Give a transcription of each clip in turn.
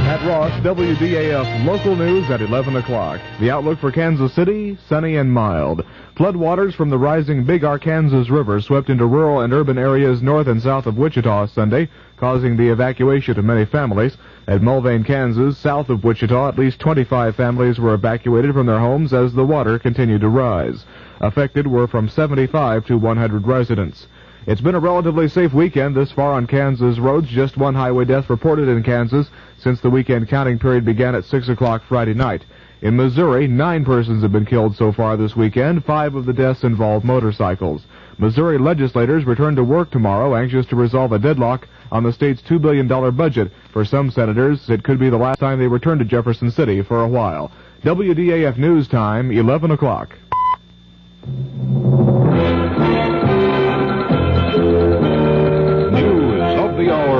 Pat Ross, WDAF Local News at 11 o'clock. The outlook for Kansas City, sunny and mild. Floodwaters from the rising Big Arkansas River swept into rural and urban areas north and south of Wichita Sunday, causing the evacuation of many families. At Mulvane, Kansas, south of Wichita, at least 25 families were evacuated from their homes as the water continued to rise. Affected were from 75 to 100 residents. It's been a relatively safe weekend this far on Kansas roads. Just one highway death reported in Kansas since the weekend counting period began at 6 o'clock Friday night. In Missouri, 9 persons have been killed so far this weekend. 5 of the deaths involved motorcycles. Missouri legislators return to work tomorrow, anxious to resolve a deadlock on the state's $2 billion budget. For some senators, it could be the last time they return to Jefferson City for a while. WDAF News Time, 11 o'clock.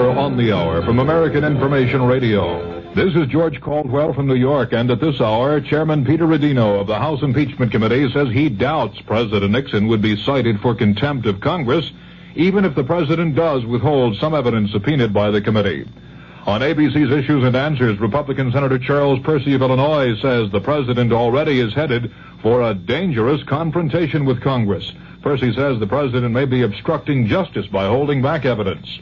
On the hour from American Information Radio. This is George Caldwell from New York, and at this hour, Chairman Peter Rodino of the House Impeachment Committee says he doubts President Nixon would be cited for contempt of Congress, even if the president does withhold some evidence subpoenaed by the committee. On ABC's Issues and Answers, Republican Senator Charles Percy of Illinois says the president already is headed for a dangerous confrontation with Congress. Percy says the president may be obstructing justice by holding back evidence.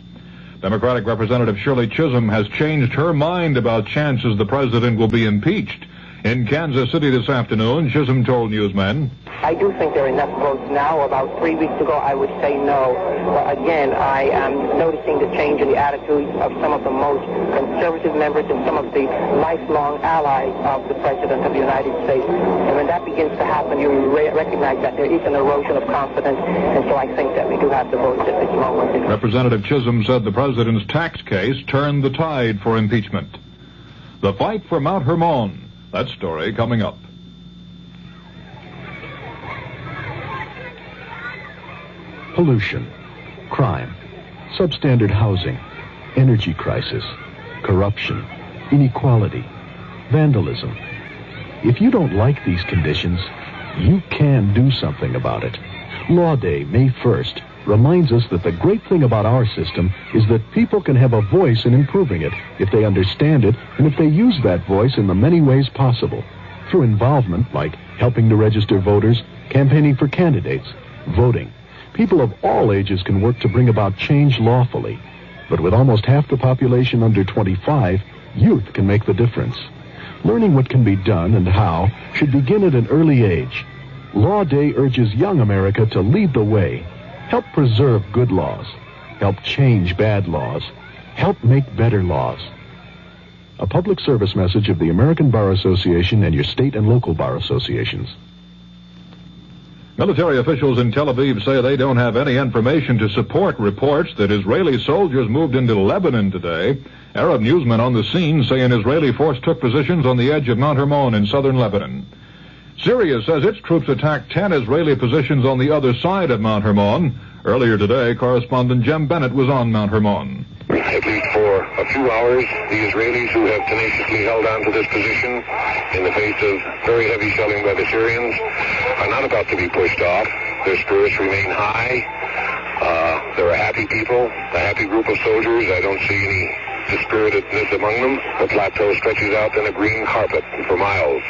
Democratic Representative Shirley Chisholm has changed her mind about chances the president will be impeached. In Kansas City this afternoon, Chisholm told newsmen, I do think there are enough votes now. About 3 weeks ago, I would say no. But again, I am noticing the change in the attitudes of some of the most conservative members and some of the lifelong allies of the President of the United States. And when that begins to happen, you recognize that there is an erosion of confidence. And so I think that we do have the votes at this moment. Representative Chisholm said the president's tax case turned the tide for impeachment. The fight for Mount Hermon. That story coming up. Pollution, crime, substandard housing, energy crisis, corruption, inequality, vandalism. If you don't like these conditions, you can do something about it. Law Day, May 1st, reminds us that the great thing about our system is that people can have a voice in improving it if they understand it and if they use that voice in the many ways possible. Through involvement like helping to register voters, campaigning for candidates, voting. People of all ages can work to bring about change lawfully. But with almost half the population under 25, youth can make the difference. Learning what can be done and how should begin at an early age. Law Day urges young America to lead the way. Help preserve good laws. Help change bad laws. Help make better laws. A public service message of the American Bar Association and your state and local bar associations. Military officials in Tel Aviv say they don't have any information to support reports that Israeli soldiers moved into Lebanon today. Arab newsmen on the scene say an Israeli force took positions on the edge of Mount Hermon in southern Lebanon. Syria says its troops attacked 10 Israeli positions on the other side of Mount Hermon. Earlier today, correspondent Jem Bennett was on Mount Hermon. At least for a few hours, the Israelis, who have tenaciously held on to this position in the face of very heavy shelling by the Syrians, are not about to be pushed off. Their spirits remain high. They're a happy people, a happy group of soldiers. I don't see any dispiritedness among them. The plateau stretches out in a green carpet for miles.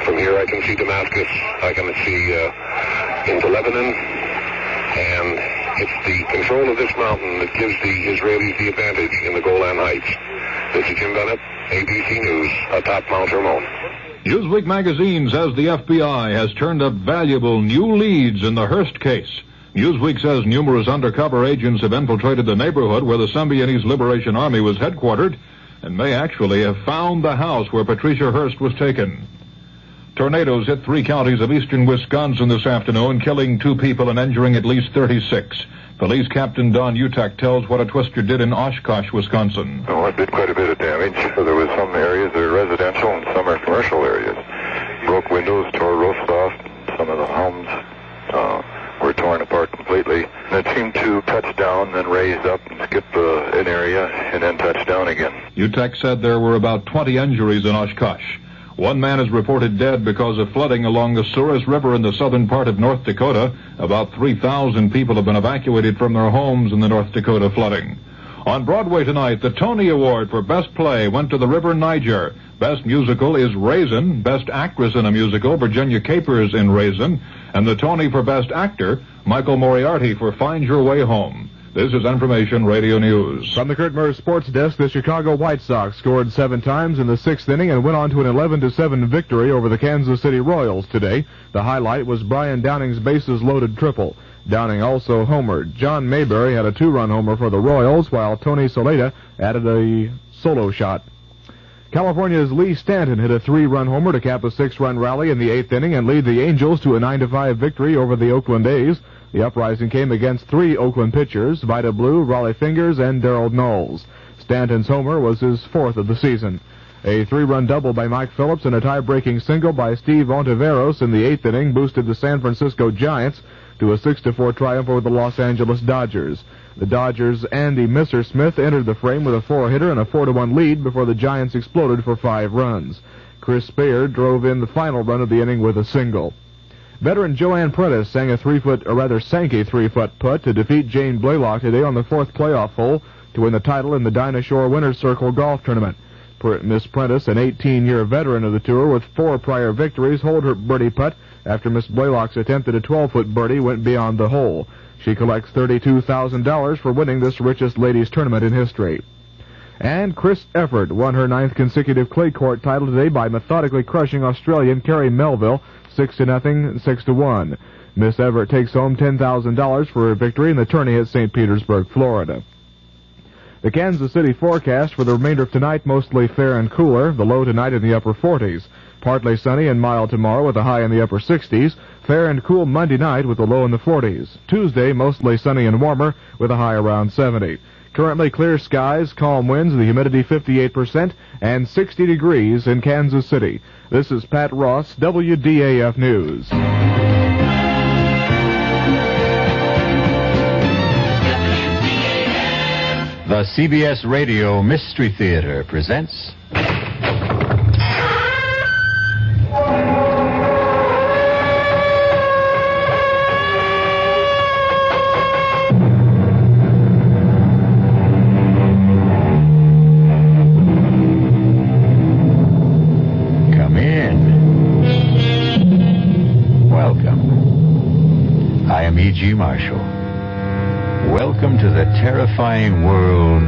From here I can see Damascus, I can see into Lebanon, and it's the control of this mountain that gives the Israelis the advantage in the Golan Heights. This is Jim Bennett, ABC News, atop Mount Hermon. Newsweek magazine says the FBI has turned up valuable new leads in the Hecht case. Newsweek says numerous undercover agents have infiltrated the neighborhood where the Symbionese Liberation Army was headquartered and may actually have found the house where Patricia Hearst was taken. Tornadoes hit 3 counties of eastern Wisconsin this afternoon, killing 2 people and injuring at least 36. Police Captain Don Utak tells what a twister did in Oshkosh, Wisconsin. Oh, it did quite a bit of damage. So there was some areas that are residential and some are commercial areas. Broke windows, tore roofs off. Some of the homes were torn apart completely. And it seemed to touch down, then raise up and skip an area, and then touch down again. Utak said there were about 20 injuries in Oshkosh. 1 man is reported dead because of flooding along the Souris River in the southern part of North Dakota. About 3,000 people have been evacuated from their homes in the North Dakota flooding. On Broadway tonight, the Tony Award for Best Play went to The River Niger. Best Musical is Raisin. Best Actress in a Musical, Virginia Capers in Raisin. And the Tony for Best Actor, Michael Moriarty for Find Your Way Home. This is Information Radio News. From the Kurt Murray Sports Desk, the Chicago White Sox scored 7 times in the 6th inning and went on to an 11-7 victory over the Kansas City Royals today. The highlight was Brian Downing's bases-loaded triple. Downing also homered. John Mayberry had a 2-run homer for the Royals, while Tony Soleta added a solo shot. California's Lee Stanton hit a 3-run homer to cap a 6-run rally in the 8th inning and lead the Angels to a 9-5 victory over the Oakland A's. The uprising came against 3 Oakland pitchers, Vida Blue, Raleigh Fingers, and Darryl Knowles. Stanton's homer was his 4th of the season. A 3-run double by Mike Phillips and a tie-breaking single by Steve Ontiveros in the 8th inning boosted the San Francisco Giants to a 6-4 triumph over the Los Angeles Dodgers. The Dodgers' Andy Messersmith entered the frame with a 4-hitter and a 4-1 lead before the Giants exploded for 5 runs. Chris Speyer drove in the final run of the inning with a single. Veteran Joanne Prentice sank a 3-foot putt to defeat Jane Blaylock today on the 4th playoff hole to win the title in the Dinah Shore Winner's Circle Golf Tournament. Miss Prentice, an 18-year veteran of the tour with 4 prior victories, holed her birdie putt after Miss Blaylock's attempt at a 12-foot birdie went beyond the hole. She collects $32,000 for winning this richest ladies tournament in history. And Chris Efford won her 9th consecutive clay court title today by methodically crushing Australian Kerry Melville 6-0, 6-1. Miss Everett takes home $10,000 for her victory in the tourney at St. Petersburg, Florida. The Kansas City forecast for the remainder of tonight, mostly fair and cooler. The low tonight in the upper 40s. Partly sunny and mild tomorrow with a high in the upper 60s. Fair and cool Monday night with a low in the 40s. Tuesday, mostly sunny and warmer with a high around 70. Currently clear skies, calm winds, the humidity 58%, and 60 degrees in Kansas City. This is Pat Ross, WDAF News. The CBS Radio Mystery Theater presents... Come in. Welcome. I am E.G. Marshall. Welcome to the terrifying world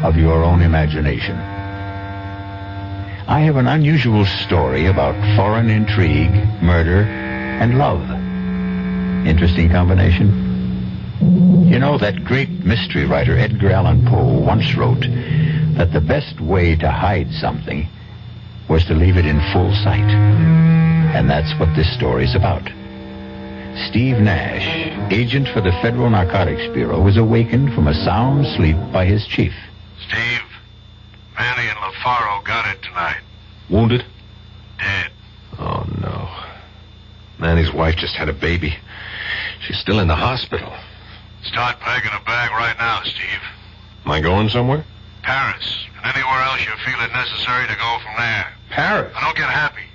of your own imagination. I have an unusual story about foreign intrigue, murder, and love. Interesting combination? You know, that great mystery writer Edgar Allan Poe once wrote that the best way to hide something was to leave it in full sight. And that's what this story's about. Steve Nash, agent for the Federal Narcotics Bureau, was awakened from a sound sleep by his chief. Steve, Manny and LaFaro got it tonight. Wounded? Dead. Oh, no. Manny's wife just had a baby. She's still in the hospital. Start packing a bag right now, Steve. Am I going somewhere? Paris, and anywhere else you feel it necessary to go from there. Paris? Now, don't get happy.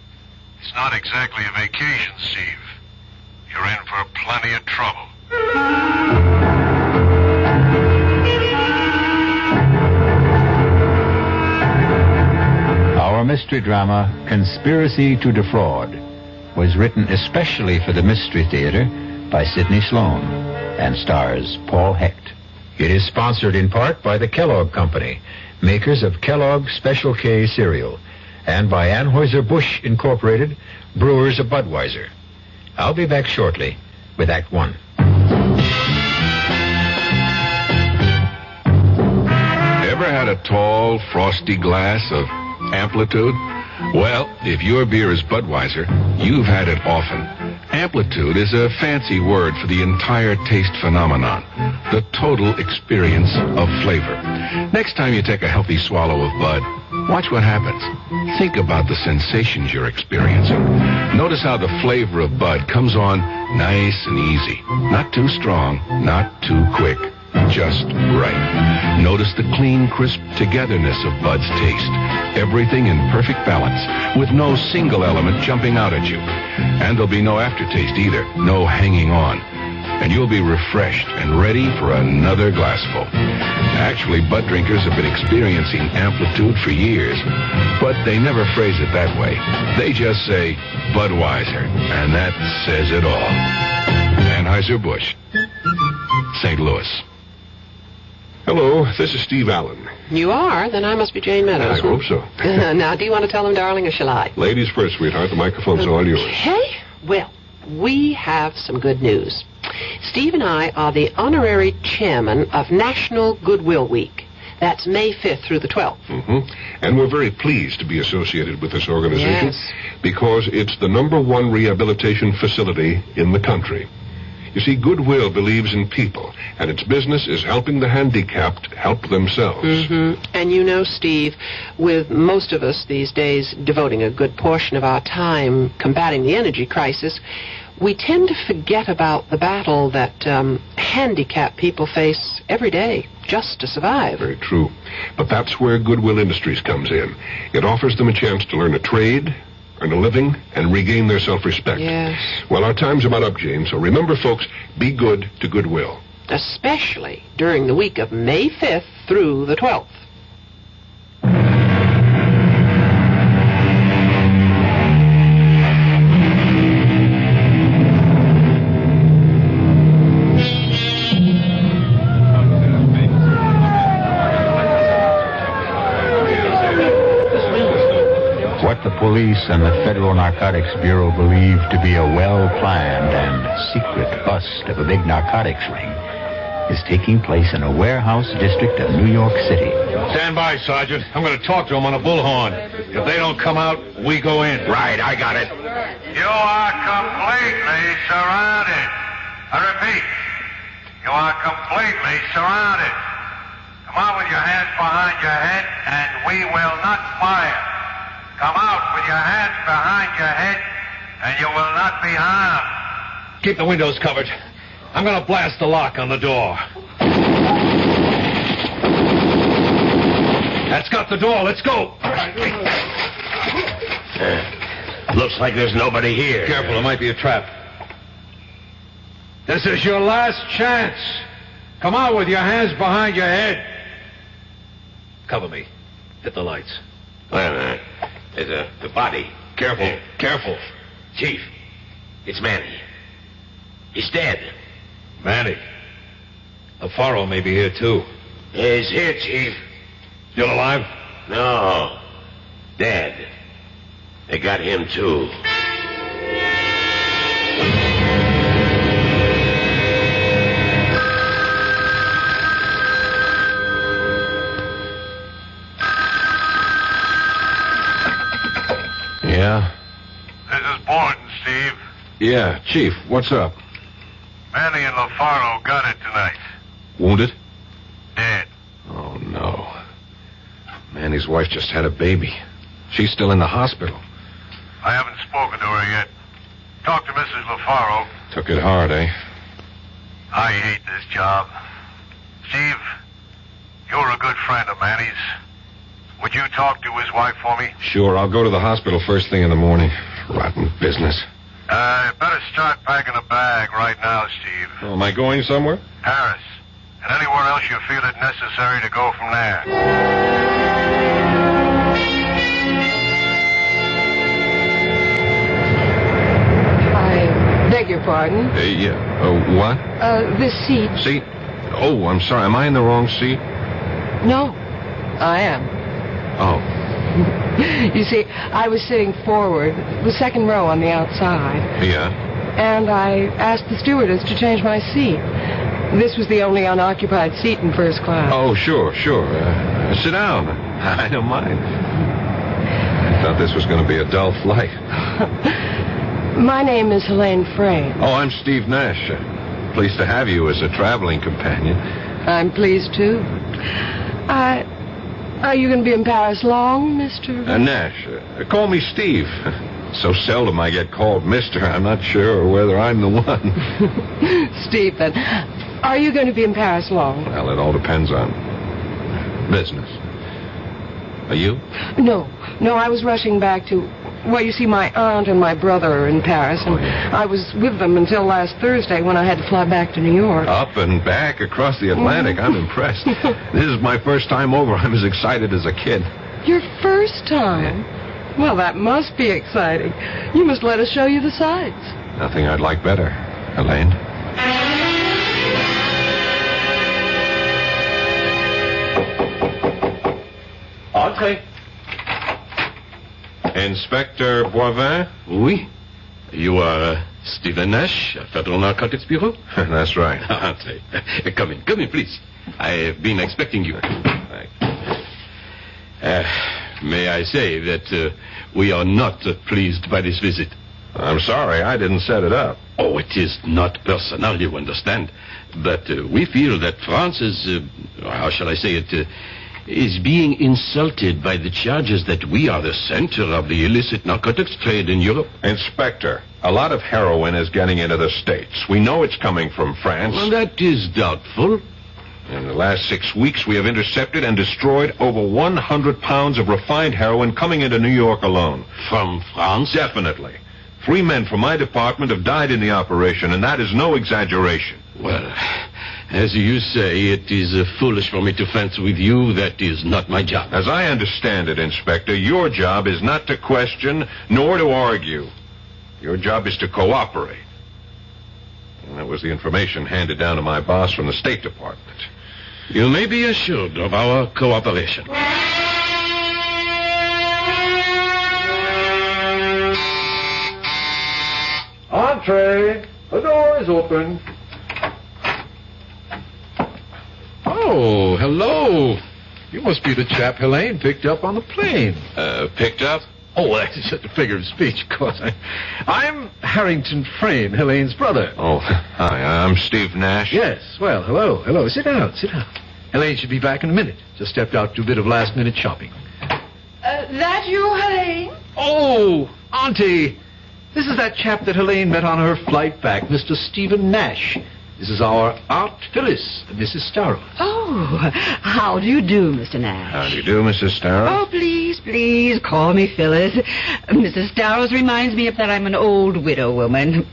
It's not exactly a vacation, Steve. You're in for plenty of trouble. Our mystery drama, Conspiracy to Defraud, was written especially for the Mystery Theater by Sidney Sloan and stars Paul Hecht. It is sponsored in part by the Kellogg Company, makers of Kellogg Special K cereal, and by Anheuser-Busch Incorporated, brewers of Budweiser. I'll be back shortly with Act One. Ever had a tall, frosty glass of Amplitude? Well, if your beer is Budweiser, you've had it often. Amplitude is a fancy word for the entire taste phenomenon, the total experience of flavor. Next time you take a healthy swallow of Bud, watch what happens. Think about the sensations you're experiencing. Notice how the flavor of Bud comes on nice and easy. Not too strong, not too quick. Just right. Notice the clean, crisp togetherness of Bud's taste. Everything in perfect balance, with no single element jumping out at you. And there'll be no aftertaste either. No hanging on. and you'll be refreshed and ready for another glassful. Actually, Bud drinkers have been experiencing amplitude for years, but they never phrase it that way. They just say Budweiser, and that says it all. Anheuser-Busch, St. Louis. Hello, this is Steve Allen. You are? Then I must be Jane Meadows. I hope so. Now, do you want to tell them, darling, or shall I? Ladies first, sweetheart. The microphone's all yours. Okay. Well, we have some good news. Steve and I are the honorary chairman of National Goodwill Week. That's May 5th through the 12th. Mm-hmm. And we're very pleased to be associated with this organization because it's the #1 rehabilitation facility in the country. You see, Goodwill believes in people, and its business is helping the handicapped help themselves. Mm-hmm. And you know, Steve, with most of us these days devoting a good portion of our time combating the energy crisis, we tend to forget about the battle that handicapped people face every day just to survive. Very true. But that's where Goodwill Industries comes in. It offers them a chance to learn a trade, earn a living, and regain their self-respect. Yes. Well, our time's about up, Jane, so remember, folks, be good to Goodwill. Especially during the week of May 5th through the 12th. The police and the Federal Narcotics Bureau believe to be a well-planned and secret bust of a big narcotics ring is taking place in a warehouse district of New York City. Stand by, Sergeant. I'm going to talk to them on a bullhorn. If they don't come out, we go in. Right, I got it. You are completely surrounded. I repeat, you are completely surrounded. Come on with your hands behind your head, and we will not fire. Come out with your hands behind your head, and you will not be harmed. Keep the windows covered. I'm going to blast the lock on the door. That's got the door. Let's go. Looks like there's nobody here. Careful, it might be a trap. This is your last chance. Come out with your hands behind your head. Cover me. Hit the lights. Wait a minute. There's the body. Careful, careful. Chief, it's Manny. He's dead. Manny. LaFaro may be here, too. He's here, Chief. Still alive? No. Dead. They got him, too. Yeah? This is Borden, Steve. Yeah, Chief, what's up? Manny and LaFaro got it tonight. Wounded? Dead. Oh, no. Manny's wife just had a baby. She's still in the hospital. I haven't spoken to her yet. Talk to Mrs. LaFaro. Took it hard, eh? I hate this job. Steve, you're a good friend of Manny's. Would you talk to his wife for me? Sure, I'll go to the hospital first thing in the morning. Rotten business. Better start packing a bag right now, Steve. Oh, am I going somewhere? Paris. And anywhere else you feel it necessary to go from there. I beg your pardon? Yeah. What? This seat. Seat? Oh, I'm sorry. Am I in the wrong seat? No, I am. Oh. You see, I was sitting forward, the second row on the outside. Yeah? And I asked the stewardess to change my seat. This was the only unoccupied seat in first class. Oh, sure. Sit down. I don't mind. I thought this was going to be a dull flight. My name is Helene Frey. Oh, I'm Steve Nash. Pleased to have you as a traveling companion. I'm pleased, too. Are you going to be in Paris long, Mr.? Nash. Call me Steve. So seldom I get called Mr. I'm not sure whether I'm the one. Steve, then. Are you going to be in Paris long? Well, it all depends on business. Are you? No, I was rushing back to... Well, you see, my aunt and my brother are in Paris, and I was with them until last Thursday when I had to fly back to New York. Up and back across the Atlantic. I'm impressed. This is my first time over. I'm as excited as a kid. Your first time? Well, that must be exciting. You must let us show you the sights. Nothing I'd like better, Helene. Entrez. Inspector Boivin? Oui. You are Stephen Nash, Federal Narcotics Bureau? That's right. Entrez. Come in, please. I've been expecting you. May I say that we are not pleased by this visit? I'm sorry, I didn't set it up. Oh, it is not personal, you understand. But we feel that France is, how shall I say it, is being insulted by the charges that we are the center of the illicit narcotics trade in Europe. Inspector, a lot of heroin is getting into the States. We know it's coming from France. Well, that is doubtful. In the last 6 weeks, we have intercepted and destroyed over 100 pounds of refined heroin coming into New York alone. From France? Definitely. 3 men from my department have died in the operation, and that is no exaggeration. Well, as you say, it is foolish for me to fence with you. That is not my job. As I understand it, Inspector, your job is not to question nor to argue. Your job is to cooperate. And that was the information handed down to my boss from the State Department. You may be assured of our cooperation. Entree. The door is open. Oh, hello. You must be the chap Helene picked up on the plane. Picked up? Oh, that's just a figure of speech, of course. I'm Harrington Frame, Helene's brother. Oh, hi, I'm Steve Nash. Yes, well, hello. Sit down. Helene should be back in a minute. Just stepped out to do a bit of last-minute shopping. That you, Helene? Oh, Auntie. This is that chap that Helene met on her flight back, Mr. Stephen Nash. This is our Aunt Phyllis, Mrs. Starrow. Oh, how do you do, Mr. Nash? How do you do, Mrs. Starrow? Oh, please, call me Phyllis. Mrs. Starrow reminds me of that I'm an old widow woman.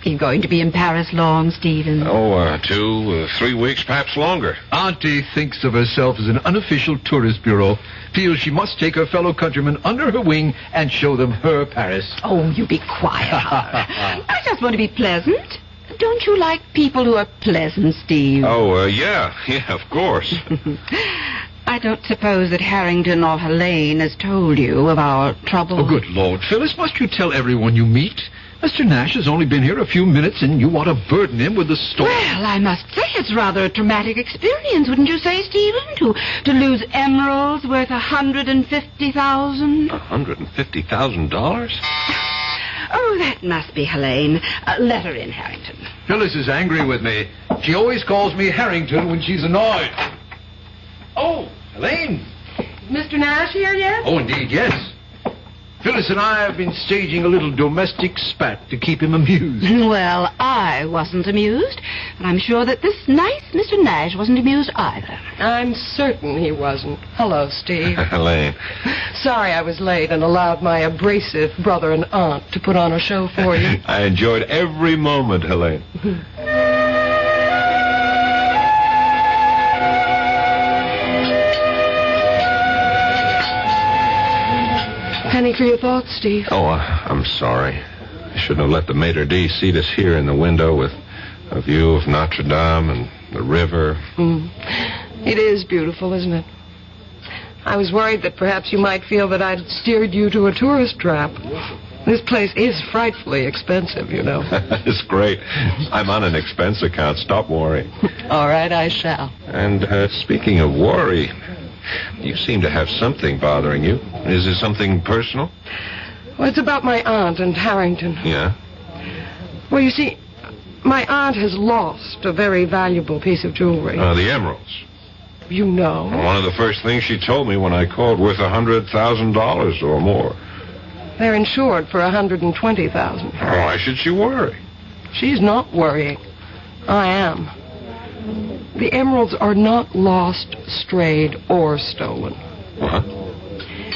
You going to be in Paris long, Stephen? Oh, 2, 3 weeks, perhaps longer. Auntie thinks of herself as an unofficial tourist bureau, feels she must take her fellow countrymen under her wing and show them her Paris. Oh, you be quiet, Howard. I just want to be pleasant. Don't you like people who are pleasant, Steve? Oh, yeah, of course. I don't suppose that Harrington or Helene has told you of our trouble. Oh, good Lord, Phyllis, must you tell everyone you meet? Mr. Nash has only been here a few minutes, and you want to burden him with the story. Well, I must say it's rather a traumatic experience, wouldn't you say, Stephen? To lose emeralds worth $150,000. $150,000? Oh, that must be Helene. Let her in, Harrington. Phyllis is angry with me. She always calls me Harrington when she's annoyed. Oh, Helene. Mr. Nash here yet? Oh, indeed, yes. Phyllis and I have been staging a little domestic spat to keep him amused. Well, I wasn't amused, and I'm sure that this nice Mr. Nash wasn't amused either. I'm certain he wasn't. Hello, Steve. Helene. Sorry I was late and allowed my abrasive brother and aunt to put on a show for you. I enjoyed every moment, Helene. Penny for your thoughts, Steve. Oh, I'm sorry. I shouldn't have let the maitre d' seat us here in the window with a view of Notre Dame and the river. It is beautiful, isn't it? I was worried that perhaps you might feel that I'd steered you to a tourist trap. This place is frightfully expensive, you know. It's great. I'm on an expense account. Stop worrying. All right, I shall. And speaking of worry, you seem to have something bothering you. Is it something personal? Well, it's about my aunt and Harrington. Yeah? Well, you see, my aunt has lost a very valuable piece of jewelry. The emeralds. You know. One of the first things she told me when I called, worth $100,000 or more. They're insured for $120,000. Why should she worry? She's not worrying. I am. The emeralds are not lost, strayed, or stolen. What?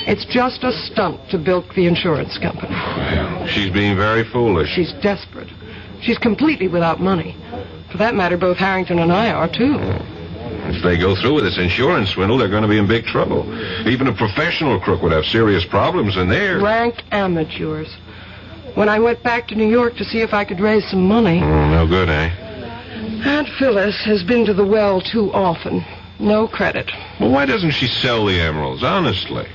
It's just a stunt to bilk the insurance company. She's being very foolish. She's desperate. She's completely without money. For that matter, both Harrington and I are, too. If they go through with this insurance swindle, they're going to be in big trouble. Even a professional crook would have serious problems, and they're... rank amateurs. When I went back to New York to see if I could raise some money... no good, eh? Aunt Phyllis has been to the well too often. No credit. Well, why doesn't she sell the emeralds, honestly?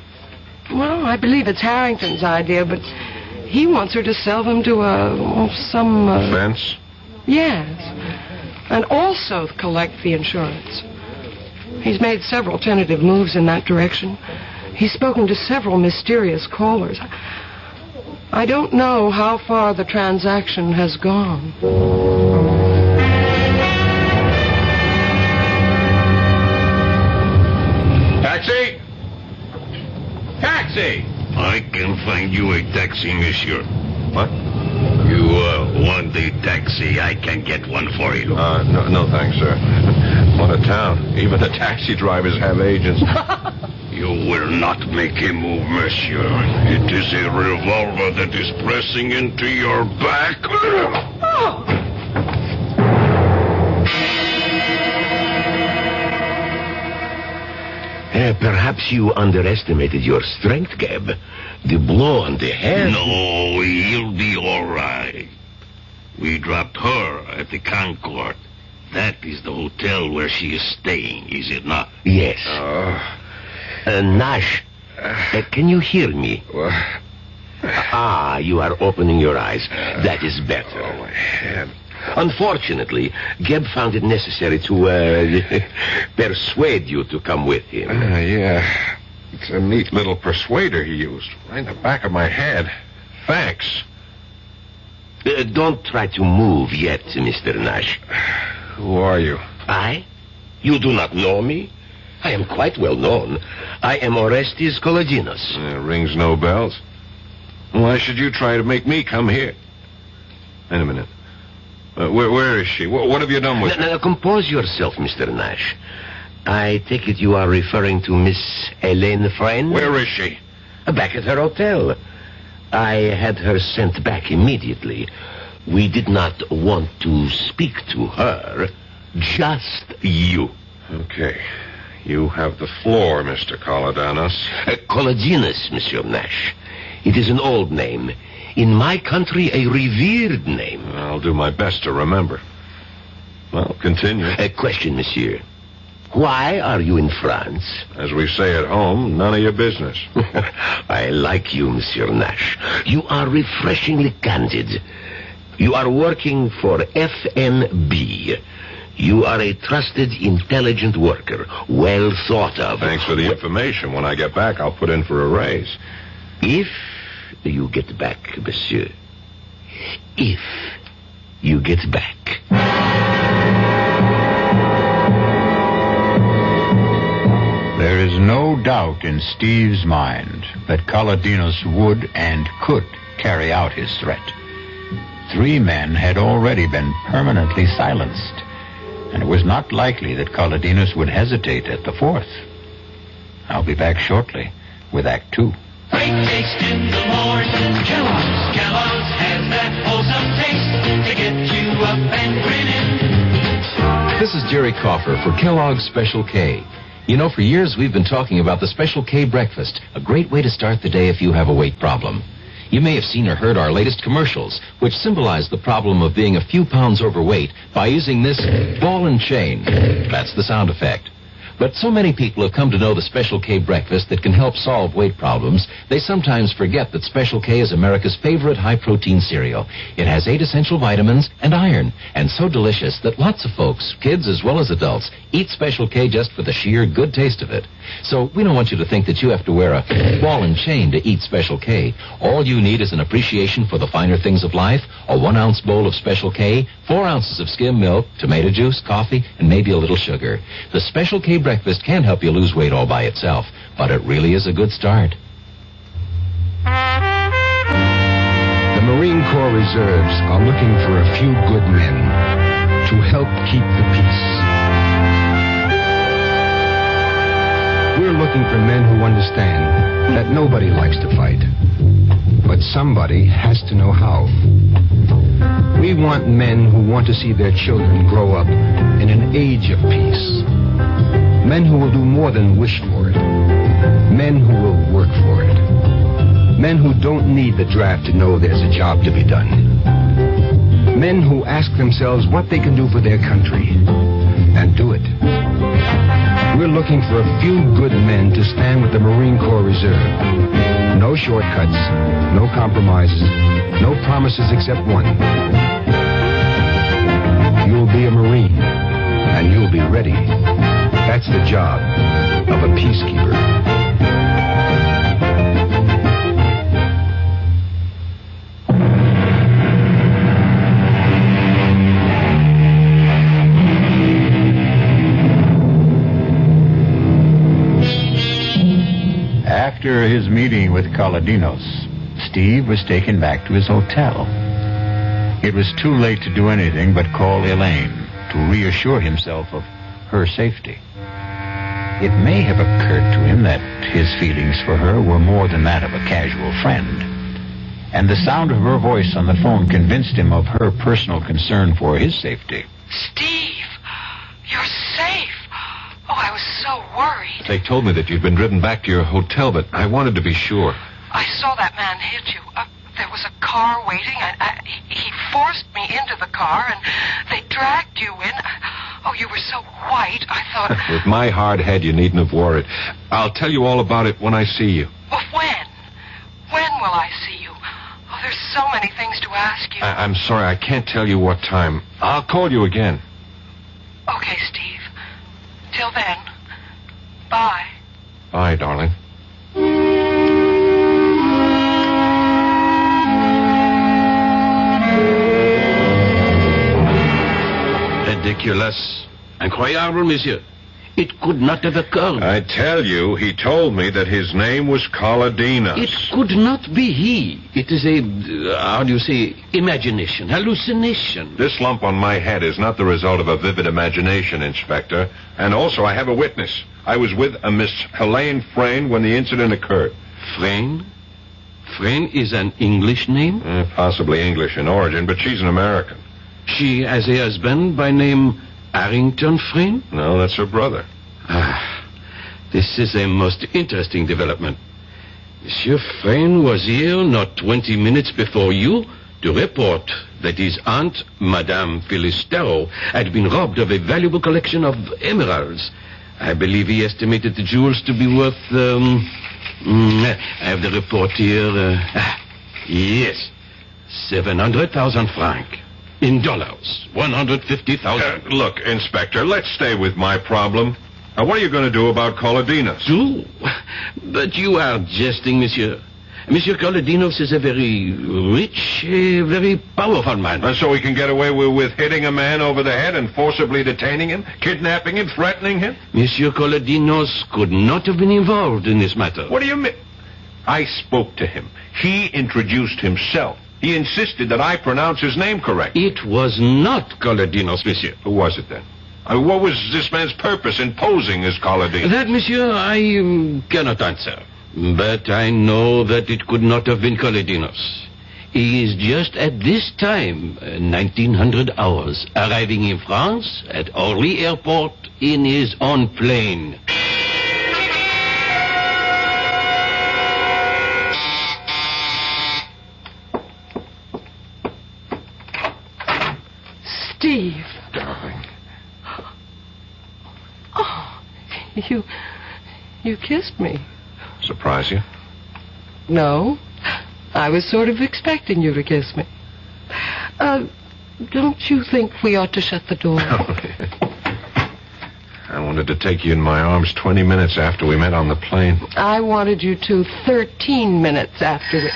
Well, I believe it's Harrington's idea, but he wants her to sell them to some... Fence? Yes. And also collect the insurance. He's made several tentative moves in that direction. He's spoken to several mysterious callers. I don't know how far the transaction has gone. Taxi! Taxi! I can find you a taxi, monsieur. What? You want a taxi? I can get one for you. No thanks, sir. What a town. Even the taxi drivers have agents. You will not make a move, monsieur. It is a revolver that is pressing into your back. Perhaps you underestimated your strength, Gab. The blow on the head... No, he'll be all right. We dropped her at the Concord. That is the hotel where she is staying, is it not? Yes. Nash, can you hear me? You are opening your eyes. That is better. Oh, my head. Unfortunately, Geb found it necessary to persuade you to come with him. Yeah. It's a neat little persuader he used. Right in the back of my head. Thanks. Don't try to move yet, Mr. Nash. Who are you? I? You do not know me? I am quite well known. I am Orestes Kolodinos. Rings no bells. Why should you try to make me come here? Wait a minute. Where is she? What have you done with her? Now, compose yourself, Mr. Nash. I take it you are referring to Miss Helene Friend? Where is she? Back at her hotel. I had her sent back immediately. We did not want to speak to her. Just you. Okay. You have the floor, Mr. Kolodinos. Kolodinos, Monsieur Nash. It is an old name. In my country, a revered name. I'll do my best to remember. Well, continue. A question, monsieur. Why are you in France? As we say at home, none of your business. I like you, Monsieur Nash. You are refreshingly candid. You are working for FNB. You are a trusted, intelligent worker, well thought of. Thanks for the information. When I get back, I'll put in for a raise. If you get back, monsieur. If you get back. There is no doubt in Steve's mind that Kolodinos would and could carry out his threat. 3 men had already been permanently silenced, and it was not likely that Kolodinos would hesitate at the 4th. I'll be back shortly with Act 2. Great taste in the morning. Kellogg's has that wholesome taste to get you up and grinning. This is Jerry Coffer for Kellogg's Special K. You know, for years we've been talking about the Special K breakfast, a great way to start the day if you have a weight problem. You may have seen or heard our latest commercials, which symbolize the problem of being a few pounds overweight by using this ball and chain. That's the sound effect. But so many people have come to know the Special K breakfast that can help solve weight problems, they sometimes forget that Special K is America's favorite high-protein cereal. It has 8 essential vitamins and iron, and so delicious that lots of folks, kids as well as adults, eat Special K just for the sheer good taste of it. So we don't want you to think that you have to wear a ball and chain to eat Special K. All you need is an appreciation for the finer things of life, a 1-ounce bowl of Special K, 4 ounces of skim milk, tomato juice, coffee, and maybe a little sugar. The Special K breakfast can help you lose weight all by itself, but it really is a good start. The Marine Corps Reserves are looking for a few good men to help keep the peace. We're looking for men who understand that nobody likes to fight, but somebody has to know how. We want men who want to see their children grow up in an age of peace. Men who will do more than wish for it. Men who will work for it. Men who don't need the draft to know there's a job to be done. Men who ask themselves what they can do for their country and do it. We're looking for a few good men to stand with the Marine Corps Reserve. No shortcuts, no compromises, no promises except one. You'll be a Marine, and you'll be ready. That's the job of a peacekeeper. After his meeting with Kaladinos, Steve was taken back to his hotel. It was too late to do anything but call Elaine to reassure himself of her safety. It may have occurred to him that his feelings for her were more than that of a casual friend, and the sound of her voice on the phone convinced him of her personal concern for his safety. Steve, you're safe. Oh, I was so worried. They told me that you'd been driven back to your hotel, but I wanted to be sure. I saw that man hit you. There was a car waiting. He forced me into the car, and they dragged you in. Oh, you were so white, I thought... With my hard head, you needn't have worried. I'll tell you all about it when I see you. Well, when? When will I see you? Oh, there's so many things to ask you. I'm sorry, I can't tell you what time. I'll call you again. Okay, Steve. Till then, bye. Bye, darling. Ridiculous. Incroyable, monsieur. It could not have occurred. I tell you, he told me that his name was Kaladinos. It could not be he. It is a, how do you say, imagination, hallucination. This lump on my head is not the result of a vivid imagination, Inspector. And also, I have a witness. I was with a Miss Helene Frayne when the incident occurred. Frayne? Frayne is an English name? Possibly English in origin, but she's an American. She has a husband by name Harrington Frayne? No, that's her brother. This is a most interesting development. Monsieur Frayne was here not 20 minutes before you to report that his aunt, Madame Phyllis Darrow, had been robbed of a valuable collection of emeralds. I believe he estimated the jewels to be worth, I have the report here. Yes, 700,000 francs. In dollars, 150,000. Look, Inspector, let's stay with my problem. What are you going to do about Kaladinos? Do? But you are jesting, monsieur. Monsieur Kaladinos is a very rich, very powerful man. So he can get away with hitting a man over the head and forcibly detaining him, kidnapping him, threatening him? Monsieur Kaladinos could not have been involved in this matter. What do you mean? I spoke to him. He introduced himself. He insisted that I pronounce his name correct. It was not Kaladinos, monsieur. Who was it then? What was this man's purpose in posing as Kaladinos? That, monsieur, I cannot answer. But I know that it could not have been Kaladinos. He is just at this time, 1900 hours, arriving in France at Orly Airport in his own plane. Steve. Darling. Oh, you kissed me. Surprise you? No. I was sort of expecting you to kiss me. Don't you think we ought to shut the door? I wanted to take you in my arms 20 minutes after we met on the plane. I wanted you to 13 minutes after we...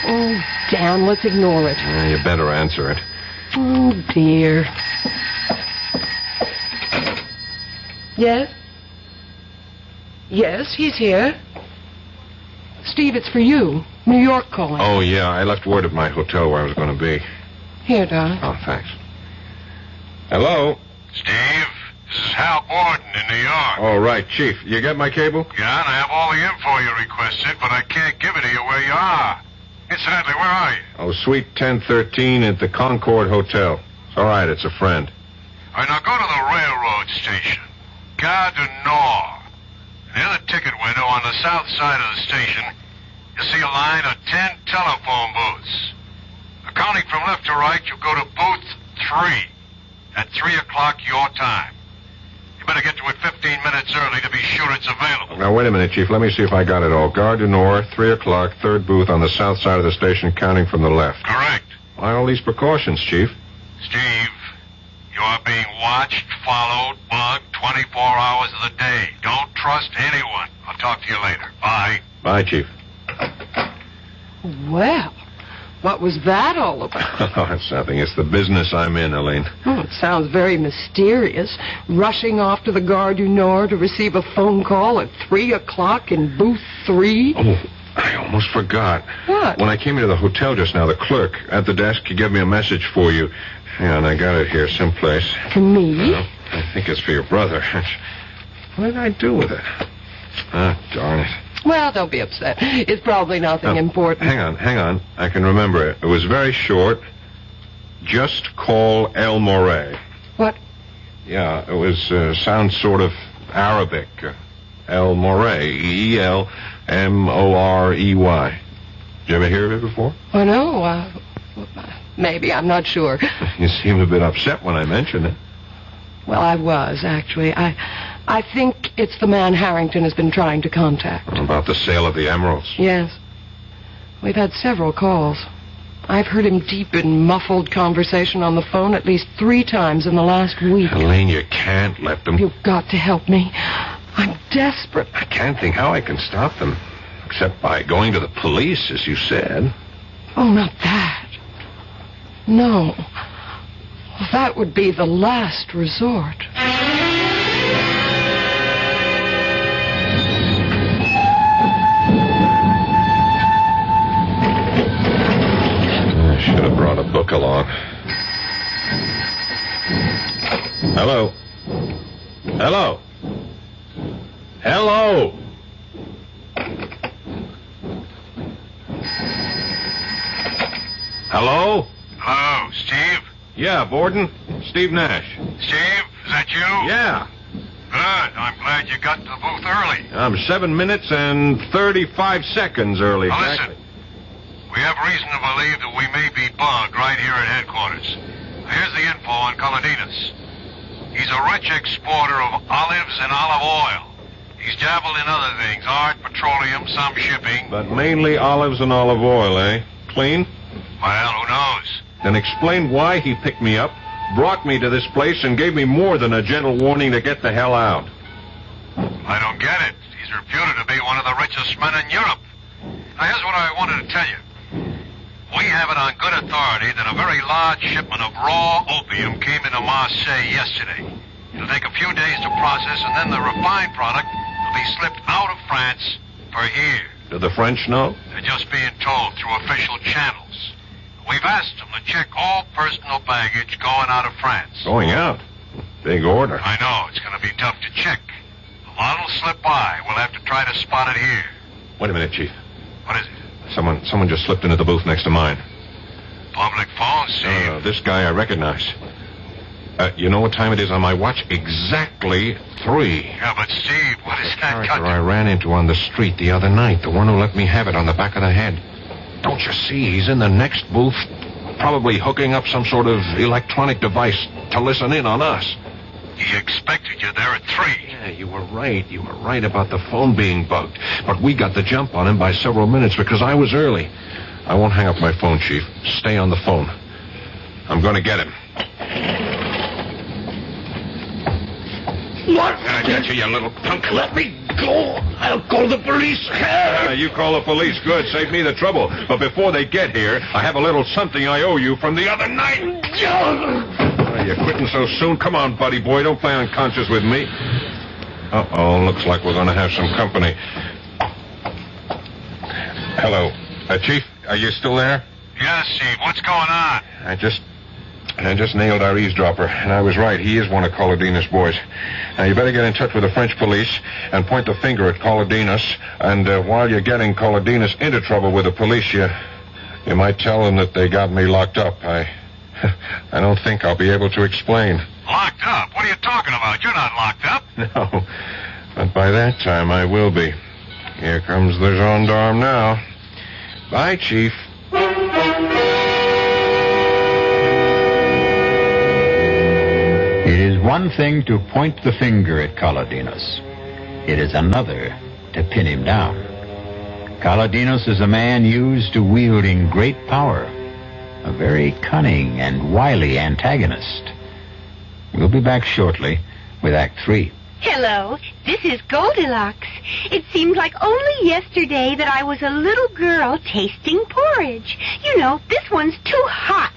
Oh, damn, let's ignore it. You better answer it. Oh, dear. Yes? Yes, he's here. Steve, it's for you. New York calling. Oh, yeah, I left word at my hotel where I was going to be. Here, darling. Oh, thanks. Hello? Steve, this is Hal Borden in New York. Oh, right, Chief. You got my cable? Yeah, and I have all the info you requested, but I can't give it to you where you are. Incidentally, where are you? Oh, Suite 1013 at the Concord Hotel. It's all right, it's a friend. All right, now go to the railroad station. Gare du Nord. Near the ticket window on the south side of the station, you'll see a line of 10 telephone booths. Counting from left to right, you'll go to booth 3 at 3 o'clock your time. You better get to it 15 minutes early to be sure it's available. Now, wait a minute, Chief. Let me see if I got it all. Gare du Nord, 3 o'clock, third booth on the south side of the station, counting from the left. Correct. Why all these precautions, Chief? Steve, you are being watched, followed, bugged 24 hours of the day. Don't trust anyone. I'll talk to you later. Bye. Bye, Chief. Well, what was that all about? Oh, it's nothing. It's the business I'm in, Elaine. Oh, it sounds very mysterious. Rushing off to the Gare du Nord to receive a phone call at 3 o'clock in booth 3. Oh, I almost forgot. What? When I came into the hotel just now, the clerk at the desk, he gave me a message for you. Hang on, I got it here someplace. For me? I think it's for your brother. What did I do with it? Ah, darn it. Well, don't be upset. It's probably nothing important. Hang on. I can remember it. It was very short. Just call El Morey. What? Yeah, it was, sounds sort of Arabic. El Morey. E-L-M-O-R-E-Y. Did you ever hear of it before? Oh, no. Maybe. I'm not sure. You seemed a bit upset when I mentioned it. Well, I was, actually. I think it's the man Harrington has been trying to contact. About the sale of the emeralds? Yes. We've had several calls. I've heard him deep in muffled conversation on the phone at least 3 times in the last week. Elaine, you can't let them... You've got to help me. I'm desperate. I can't think how I can stop them. Except by going to the police, as you said. Oh, not that. No. That would be the last resort. I should have brought a book along. Hello? Hello? Hello? Hello? Hello, Steve? Yeah, Borden. Steve Nash. Steve, is that you? Yeah. Good. I'm glad you got to the booth early. I'm 7 minutes and 35 seconds early. Now Exactly. listen. We have reason to believe that we may be bugged right here at headquarters. Here's the info on Cardenas. He's a rich exporter of olives and olive oil. He's dabbled in other things, art, petroleum, some shipping. But mainly olives and olive oil, eh? Clean? Well, who knows? Then explain why he picked me up, brought me to this place, and gave me more than a gentle warning to get the hell out. I don't get it. He's reputed to be one of the richest men in Europe. Now, here's what I wanted to tell you. We have it on good authority that a very large shipment of raw opium came into Marseille yesterday. It'll take a few days to process, and then the refined product will be slipped out of France for here. Do the French know? They're just being told through official channels. We've asked them to check all personal baggage going out of France. Going out? Big order. I know. It's going to be tough to check. A lot will slip by. We'll have to try to spot it here. Wait a minute, Chief. What is it? Someone just slipped into the booth next to mine. Public phone, Steve. No, this guy I recognize. You know what time it is on my watch? Exactly 3. Yeah, but Steve, what is that got Character I ran into on the street the other night. The one who let me have it on the back of the head. Don't you see? He's in the next booth, probably hooking up some sort of electronic device to listen in on us. He expected you there at 3. Yeah, you were right. You were right about the phone being bugged. But we got the jump on him by several minutes because I was early. I won't hang up my phone, Chief. Stay on the phone. I'm going to get him. What? I got you, you little punk. Let me go. I'll call the police. You call the police. Good. Save me the trouble. But before they get here, I have a little something I owe you from the other night. You're quitting so soon? Come on, buddy boy. Don't play unconscious with me. Uh-oh. Looks like we're going to have some company. Hello. Chief, are you still there? Yes, Steve. What's going on? I just I just nailed our eavesdropper, and I was right. He is one of Colodina's boys. Now, you better get in touch with the French police and point the finger at Colodinas. And while you're getting Colodinas into trouble with the police, you might tell them that they got me locked up. I don't think I'll be able to explain. Locked up? What are you talking about? You're not locked up. No, but by that time I will be. Here comes the gendarme now. Bye, Chief. It is one thing to point the finger at Colodinos. It is another to pin him down. Colodinos is a man used to wielding great power, a very cunning and wily antagonist. We'll be back shortly with Act 3. Hello, this is Goldilocks. It seems like only yesterday that I was a little girl tasting porridge. You know, this one's too hot.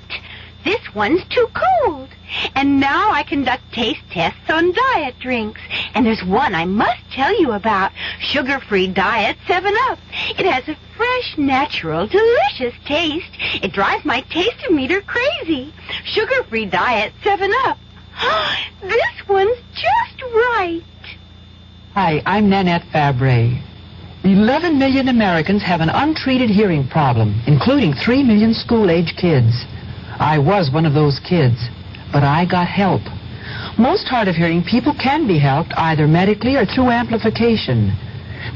This one's too cold. And now I conduct taste tests on diet drinks. And there's one I must tell you about. Sugar-free diet 7-Up. It has a fresh, natural, delicious taste. It drives my taste-o-meter crazy. Sugar-free diet 7-Up. This one's just right. Hi, I'm Nanette Fabre. 11 million Americans have an untreated hearing problem, including 3 million school-age kids. I was one of those kids, but I got help. Most hard-of-hearing people can be helped either medically or through amplification.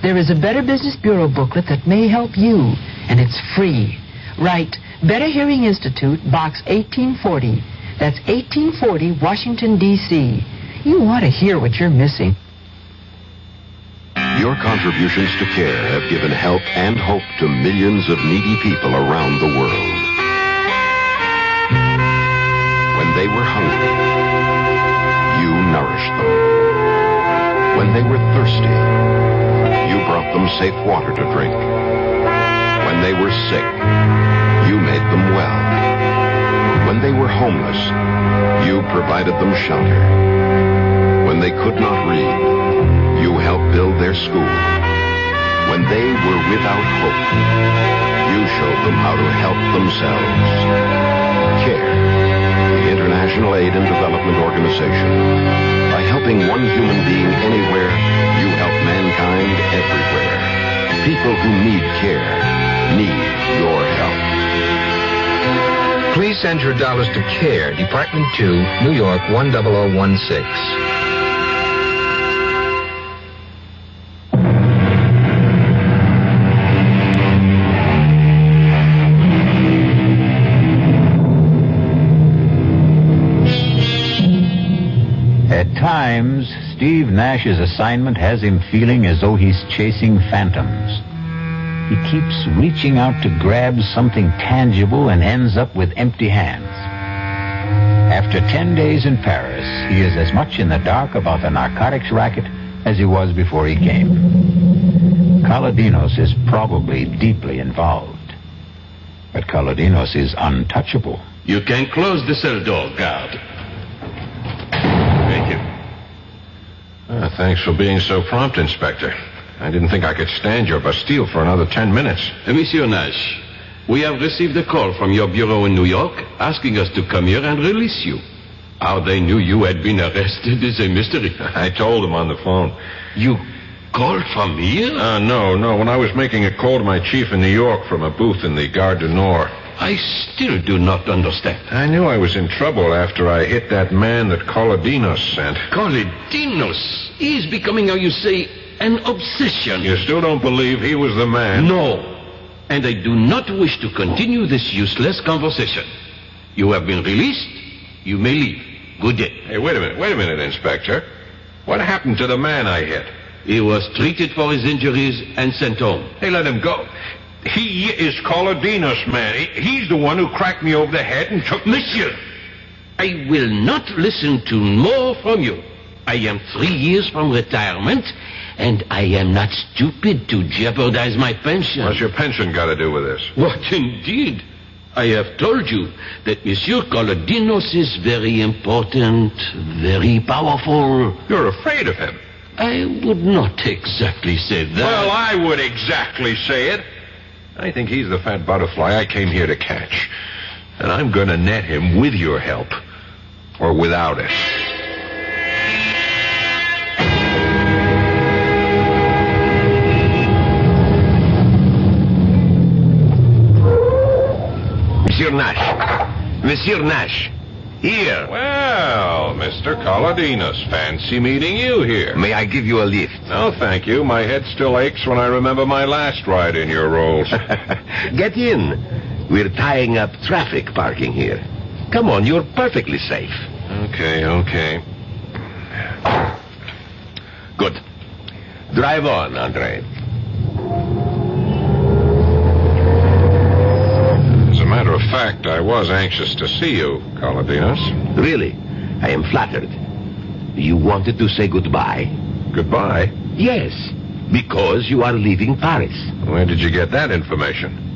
There is a Better Business Bureau booklet that may help you, and it's free. Write Better Hearing Institute, Box 1840. That's 1840, Washington, D.C. You want to hear what you're missing. Your contributions to care have given help and hope to millions of needy people around the world. When they were hungry, you nourished them. When they were thirsty, you brought them safe water to drink. When they were sick, you made them well. When they were homeless, you provided them shelter. When they could not read, you helped build their school. When they were without hope, you showed them how to help themselves. CARE, the International Aid and Development Organization. By helping one human being anywhere, you help mankind everywhere. People who need care need your help. Please send your dollars to CARE, Department 2, New York 10016. At times, Steve Nash's assignment has him feeling as though he's chasing phantoms. He keeps reaching out to grab something tangible and ends up with empty hands. After 10 days in Paris, he is as much in the dark about the narcotics racket as he was before he came. Colodinos is probably deeply involved. But Colodinos is untouchable. You can close the cell door, guard. Thank you. Thanks for being so prompt, Inspector. I didn't think I could stand your Bastille for another 10 minutes. Monsieur Nash, we have received a call from your bureau in New York asking us to come here and release you. How they knew you had been arrested is a mystery. I told them on the phone. You called from here? No. When I was making a call to my chief in New York from a booth in the Gare du Nord. I still do not understand. I knew I was in trouble after I hit that man that Colodinos sent. Colodinos? He is becoming, how you say, an obsession. You still don't believe he was the man? No. And I do not wish to continue this useless conversation. You have been released. You may leave. Good day. Hey, wait a minute, Inspector. What happened to the man I hit? He was treated for his injuries and sent home. Hey, let him go. He is Colodinos, man. He's the one who cracked me over the head and took... Monsieur, I will not listen to more from you. I am 3 years from retirement, and I am not stupid to jeopardize my pension. What's your pension got to do with this? What, indeed? I have told you that Monsieur Colodinos is very important, very powerful. You're afraid of him? I would not exactly say that. Well, I would exactly say it. I think he's the fat butterfly I came here to catch. And I'm going to net him with your help. Or without it. Monsieur Nash. Monsieur Nash. Here. Well, Mr. Colodinos, fancy meeting you here. May I give you a lift? No, thank you. My head still aches when I remember my last ride in your rolls. Get in. We're tying up traffic parking here. Come on, you're perfectly safe. Okay. Good. Drive on, Andre. As a matter of fact, I was anxious to see you, Colodinos. Really? I am flattered. You wanted to say goodbye? Goodbye? Yes, because you are leaving Paris. Where did you get that information?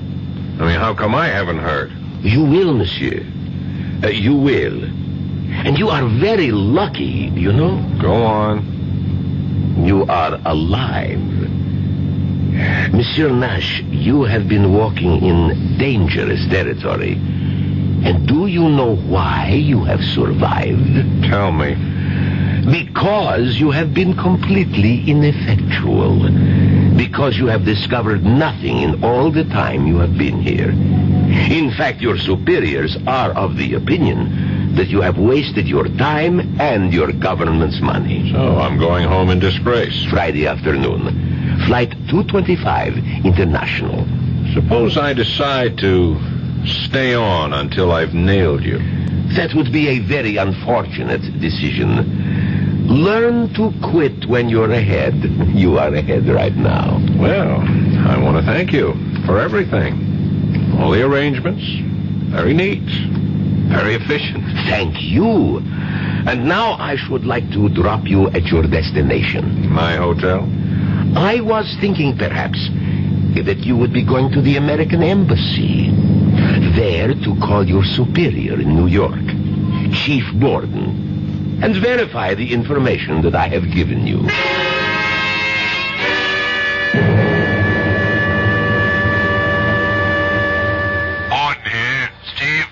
I mean, how come I haven't heard? You will, monsieur. You will. And you are very lucky, you know? Go on. You are alive. Monsieur Nash, you have been walking in dangerous territory. And do you know why you have survived? Tell me. Because you have been completely ineffectual. Because you have discovered nothing in all the time you have been here. In fact, your superiors are of the opinion that you have wasted your time and your government's money. So I'm going home in disgrace. Friday afternoon. Flight 225 International. Suppose I decide to stay on until I've nailed you. That would be a very unfortunate decision. Learn to quit when you're ahead. You are ahead right now. Well, I want to thank you for everything. All the arrangements. Very neat. Very efficient. Thank you. And now I should like to drop you at your destination. My hotel? I was thinking perhaps that you would be going to the American Embassy. There to call your superior in New York, Chief Borden, and verify the information that I have given you. Borden here. Steve?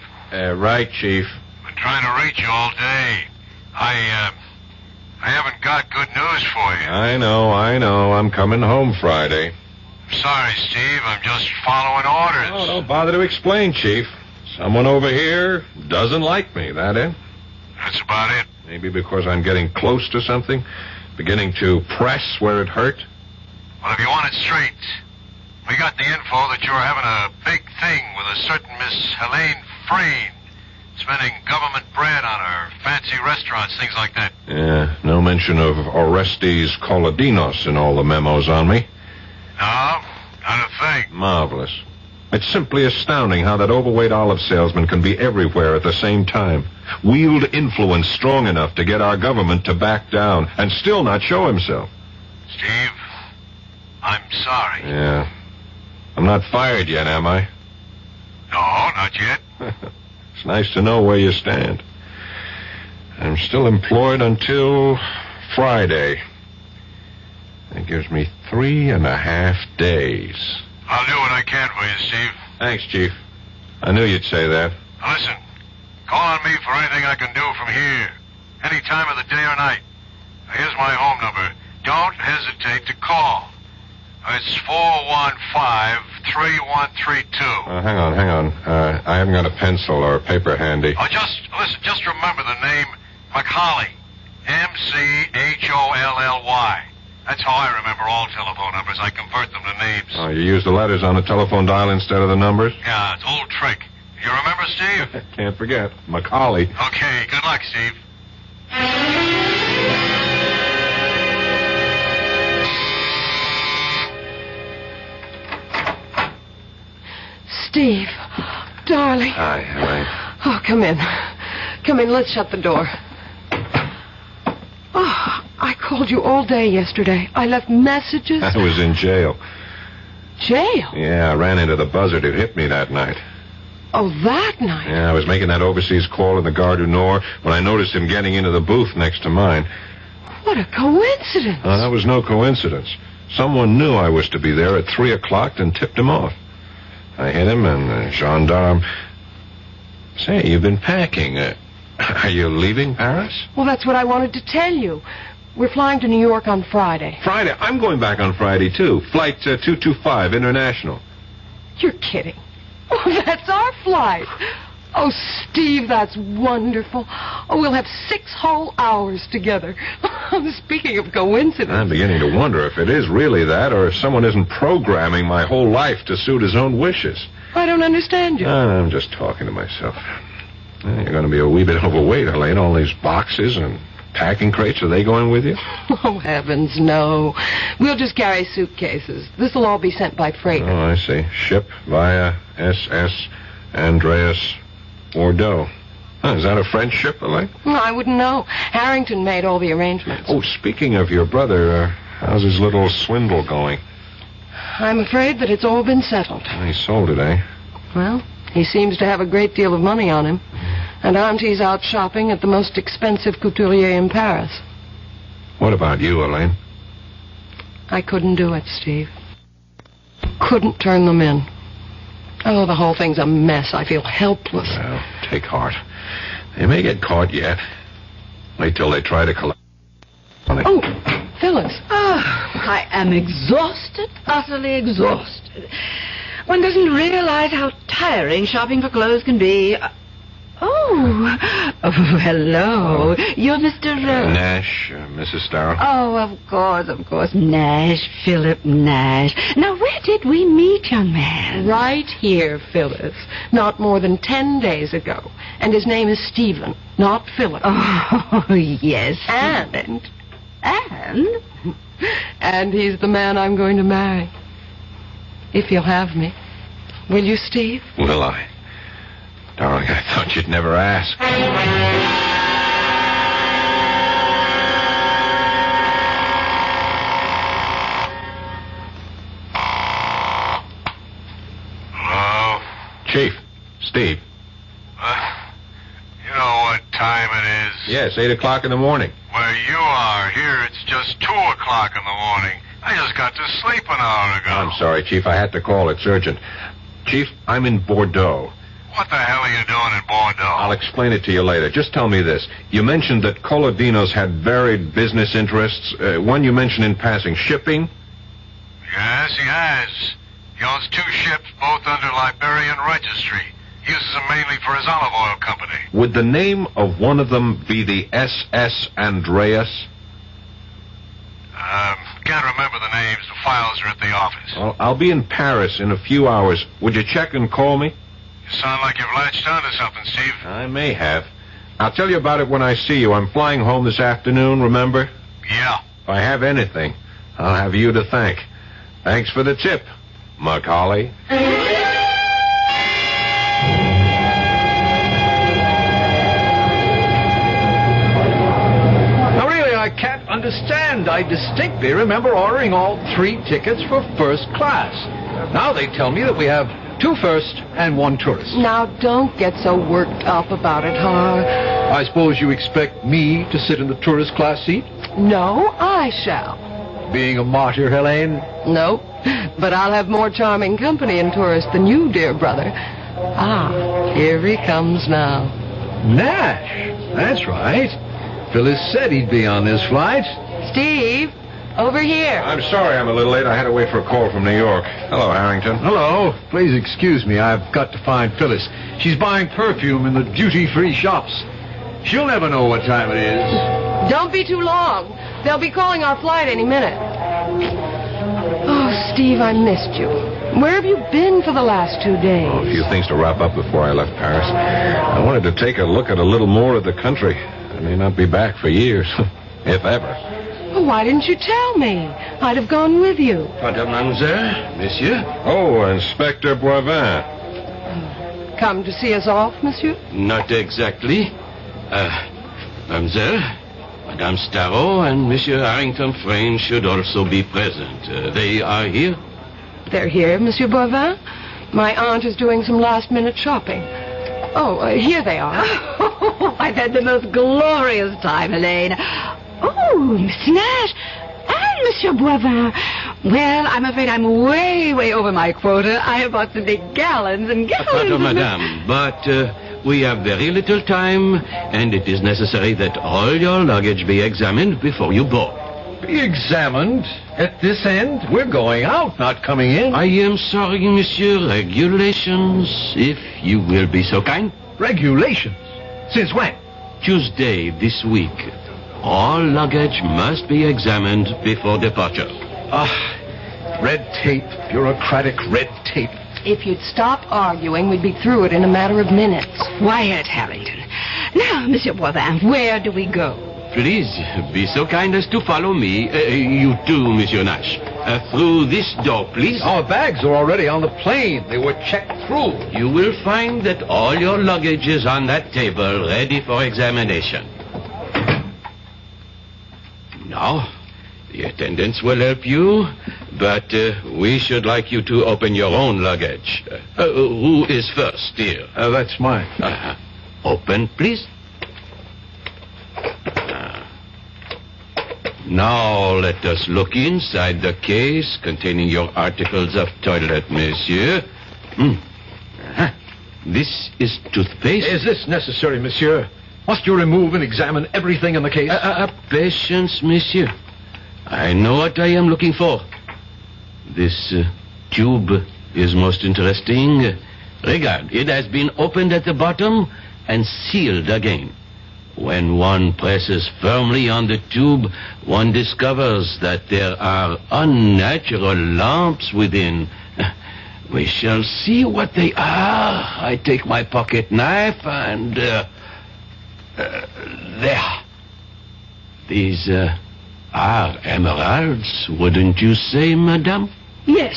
Right, Chief. Been trying to reach you all day. I haven't got good news for you. I know. I'm coming home Friday. Sorry, Steve. I'm just following orders. Oh, don't bother to explain, Chief. Someone over here doesn't like me, that it? That's about it. Maybe because I'm getting close to something, beginning to press where it hurt. Well, if you want it straight, we got the info that you're having a big thing with a certain Miss Helene Frayne, spending government bread on her fancy restaurants, things like that. Yeah, no mention of Orestes Colodinos in all the memos on me. No, not a thing. Marvelous. It's simply astounding how that overweight olive salesman can be everywhere at the same time. Wield influence strong enough to get our government to back down and still not show himself. Steve, I'm sorry. Yeah. I'm not fired yet, am I? No, not yet. It's nice to know where you stand. I'm still employed until Friday. That gives me 3.5 days. I'll do what I can for you, Steve. Thanks, Chief. I knew you'd say that. Now listen, call on me for anything I can do from here. Any time of the day or night. Now, here's my home number. Don't hesitate to call. It's 415-3132. Hang on. I haven't got a pencil or a paper handy. Oh, just remember the name McCauley. M-C-H-O-L-L-Y. That's how I remember all telephone numbers. I convert them to names. Oh, you use the letters on the telephone dial instead of the numbers? Yeah, it's an old trick. You remember, Steve? Can't forget. Macaulay. Okay, good luck, Steve. Steve, darling. Hi, Helene. Oh, come in. Come in, let's shut the door. Oh, I called you all day yesterday. I left messages. I was in jail. Jail? Yeah, I ran into the buzzard who hit me that night. Oh, that night? Yeah, I was making that overseas call in the Gare du Nord when I noticed him getting into the booth next to mine. What a coincidence. Oh, that was no coincidence. Someone knew I was to be there at 3 o'clock and tipped him off. I hit him, and the gendarme... Say, you've been packing. Are you leaving Paris? Well, that's what I wanted to tell you. We're flying to New York on Friday. Friday? I'm going back on Friday, too. Flight 225, international. You're kidding. Oh, that's our flight. Oh, Steve, that's wonderful. Oh, we'll have 6 whole hours together. Speaking of coincidence. I'm beginning to wonder if it is really that, or if someone isn't programming my whole life to suit his own wishes. I don't understand you. I'm just talking to myself. You're going to be a wee bit overweight, Elaine. All these boxes and packing crates, are they going with you? Oh, heavens, no. We'll just carry suitcases. This'll all be sent by freighter. Oh, I see. Ship via SS Andreas Bordeaux. Is that a French ship, Elaine? I wouldn't know. Harrington made all the arrangements. Oh, speaking of your brother, how's his little swindle going? I'm afraid that it's all been settled. He sold it, eh? Well, he seems to have a great deal of money on him. And Auntie's out shopping at the most expensive couturier in Paris. What about you, Elaine? I couldn't do it, Steve. Couldn't turn them in. Oh, the whole thing's a mess. I feel helpless. Well, take heart. They may get caught yet. Wait till they try to collect money. Oh, Phyllis. I am exhausted, utterly exhausted. One doesn't realize how tiring shopping for clothes can be. Oh, hello. You're Mr. Nash, Mrs. Starr. Oh, of course. Nash, Philip Nash. Now, where did we meet, young man? Right here, Phyllis. Not more than 10 days ago. And his name is Stephen, not Philip. Oh, yes. And he's the man I'm going to marry. If you'll have me. Will you, Steve? Will I? Darling, I thought you'd never ask. Hello? Chief, Steve. You know what time it is? Yes, 8 o'clock in the morning. Where you are, here it's just 2 o'clock in the morning. I just got to sleep an hour ago. I'm sorry, Chief. I had to call. It's urgent. Chief, I'm in Bordeaux. What the hell are you doing in Bordeaux? I'll explain it to you later. Just tell me this. You mentioned that Colodino's had varied business interests. One you mentioned in passing, shipping? Yes, he has. He owns 2 ships, both under Liberian registry. He uses them mainly for his olive oil company. Would the name of one of them be the SS Andreas? Can't remember the names. The files are at the office. Well, I'll be in Paris in a few hours. Would you check and call me? You sound like you've latched onto something, Steve. I may have. I'll tell you about it when I see you. I'm flying home this afternoon, remember? Yeah. If I have anything, I'll have you to thank. Thanks for the tip, Macaulay. Now, really, I can't understand. I distinctly remember ordering all 3 tickets for first class. Now they tell me that we have 2 first and 1 tourist. Now, don't get so worked up about it, Har. I suppose you expect me to sit in the tourist class seat? No, I shall. Being a martyr, Helene? No, but I'll have more charming company in tourist than you, dear brother. Here he comes now. Nash. That's right. Phyllis said he'd be on this flight. Steve, over here. I'm sorry I'm a little late. I had to wait for a call from New York. Hello, Harrington. Hello. Please excuse me. I've got to find Phyllis. She's buying perfume in the duty-free shops. She'll never know what time it is. Don't be too long. They'll be calling our flight any minute. Oh, Steve, I missed you. Where have you been for the last 2 days? Oh, a few things to wrap up before I left Paris. I wanted to take a look at a little more of the country. I may not be back for years, if ever. Well, why didn't you tell me? I'd have gone with you. Mademoiselle, monsieur? Oh, Inspector Boivin. Come to see us off, monsieur? Not exactly. Mademoiselle, Madame Starrow and Monsieur Harrington Frayne should also be present. They are here? They're here, Monsieur Boivin. My aunt is doing some last-minute shopping. Oh, here they are. Oh, I've had the most glorious time, Helene. Oh, Mr. Nash and Monsieur Boivin. Well, I'm afraid I'm way over my quota. I have bought some big gallons and gallons. Pardon, madame, but we have very little time, and it is necessary that all your luggage be examined before you board. Be examined? At this end? We're going out, not coming in. I am sorry, monsieur. Regulations, if you will be so kind. Regulations? Since when? Tuesday this week. All luggage must be examined before departure. Red tape, bureaucratic red tape. If you'd stop arguing, we'd be through it in a matter of minutes. Quiet, Harrington. Now, Monsieur Boivin, where do we go? Please, be so kind as to follow me. You too, Monsieur Nash. Through this door, please. Our bags are already on the plane. They were checked through. You will find that all your luggage is on that table, ready for examination. Now, the attendants will help you, but we should like you to open your own luggage. Who is first here? That's mine. Open, please. Now let us look inside the case containing your articles of toilet, monsieur. This is toothpaste. Is this necessary, monsieur? Must you remove and examine everything in the case? Patience, monsieur. I know what I am looking for. This tube is most interesting. Regard, it has been opened at the bottom and sealed again. When one presses firmly on the tube, one discovers that there are unnatural lumps within. We shall see what they are. I take my pocket knife and... there. These are emeralds, wouldn't you say, madame? Yes,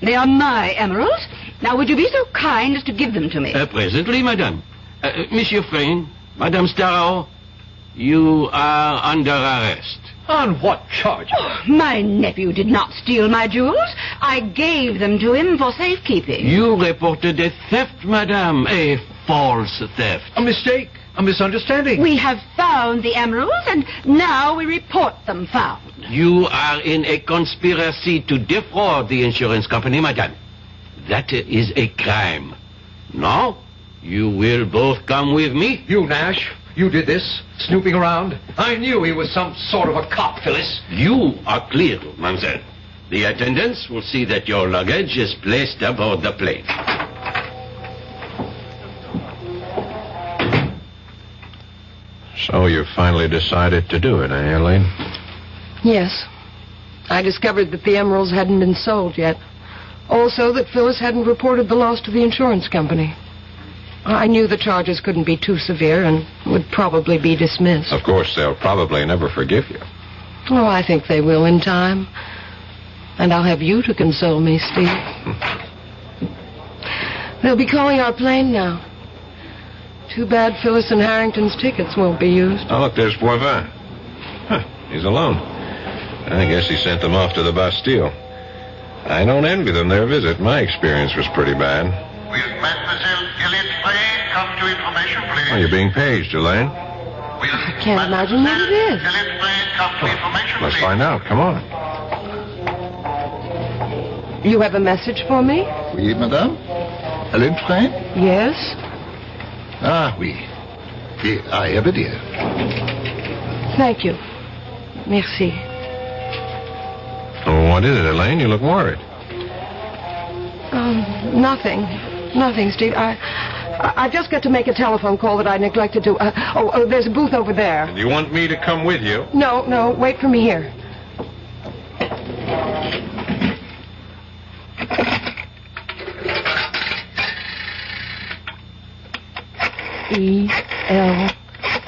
they are my emeralds. Now, would you be so kind as to give them to me? Presently, madame. Monsieur Frayne, Madame Starrow, you are under arrest. On what charge? Oh, my nephew did not steal my jewels. I gave them to him for safekeeping. You reported a theft, madame. A false theft. A mistake. A misunderstanding. We have found the emeralds, and now we report them found. You are in a conspiracy to defraud the insurance company, madame. That is a crime. Now, you will both come with me. You, Nash, you did this, snooping around. I knew he was some sort of a cop, Phyllis. You are clear, mademoiselle. The attendants will see that your luggage is placed aboard the plane. So you finally decided to do it, eh, Elaine? Yes. I discovered that the emeralds hadn't been sold yet. Also that Phyllis hadn't reported the loss to the insurance company. I knew the charges couldn't be too severe and would probably be dismissed. Of course, they'll probably never forgive you. Oh, I think they will in time. And I'll have you to console me, Steve. They'll be calling our plane now. Too bad Phyllis and Harrington's tickets won't be used. Oh, look, there's Boivin. He's alone. I guess he sent them off to the Bastille. I don't envy them their visit. My experience was pretty bad. Will Mademoiselle Elliot's plane come to information, please? Oh, you're being paged, Elaine. I can't imagine what it is. Elliot's plane come to information, Let's please? find out. Come on. You have a message for me? Oui, madame. Hélène Frein? Yes? Ah, oui. I have it here. Thank you. Merci. Oh, what is it, Elaine? You look worried. Nothing. Nothing, Steve. I just got to make a telephone call that I neglected to... there's a booth over there. Do you want me to come with you? No, wait for me here.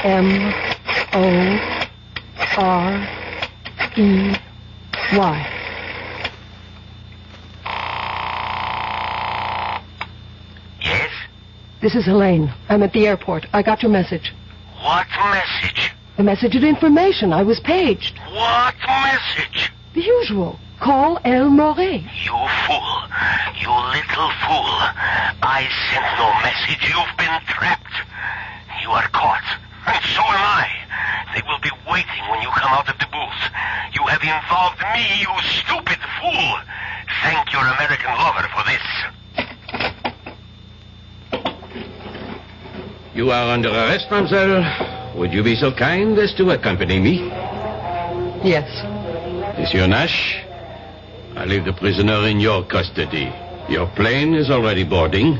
ELMOREY. Yes? This is Elaine. I'm at the airport. I got your message. What message? The message of information. I was paged. What message? The usual. Call El Morey. You fool. You little fool. I sent no message. You've been trapped. You are caught. And so am I. They will be waiting when you come out of the booth. You have involved me, you stupid fool. Thank your American lover for this. You are under arrest, mademoiselle. Would you be so kind as to accompany me? Yes. Monsieur Nash, I leave the prisoner in your custody. Your plane is already boarding.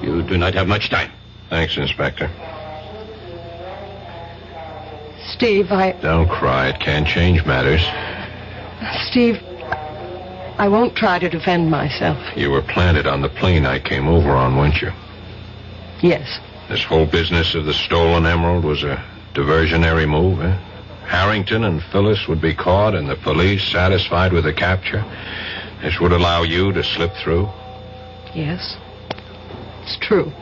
You do not have much time. Thanks, Inspector. Steve, Don't cry. It can change matters. Steve, I won't try to defend myself. You were planted on the plane I came over on, weren't you? Yes. This whole business of the stolen emerald was a diversionary move, eh? Harrington and Phyllis would be caught and the police satisfied with the capture. This would allow you to slip through. Yes. It's true.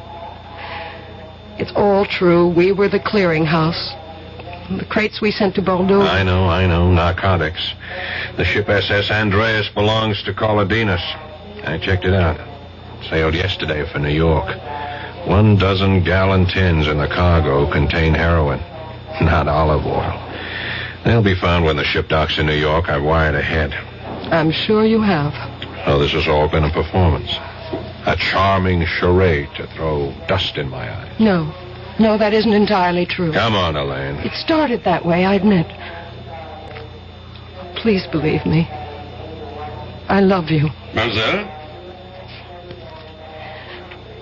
It's all true. We were the clearinghouse. The crates we sent to Bordeaux. I know. Narcotics. The ship SS Andreas belongs to Colodinas. I checked it out. Sailed yesterday for New York. 12 gallon tins in the cargo contain heroin, not olive oil. They'll be found when the ship docks in New York. I've wired ahead. I'm sure you have. Oh, this has all been a performance. A charming charade to throw dust in my eye. No, that isn't entirely true. Come on, Elaine. It started that way, I admit. Please believe me. I love you. Mademoiselle?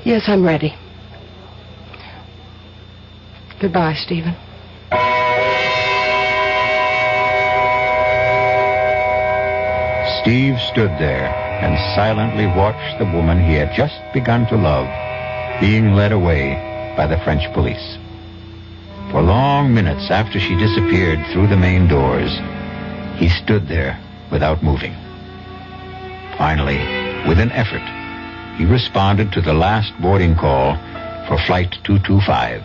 Yes, I'm ready. Goodbye, Stephen. Steve stood there and silently watched the woman he had just begun to love being led away by the French police. For long minutes after she disappeared through the main doors, he stood there without moving. Finally, with an effort, he responded to the last boarding call for Flight 225.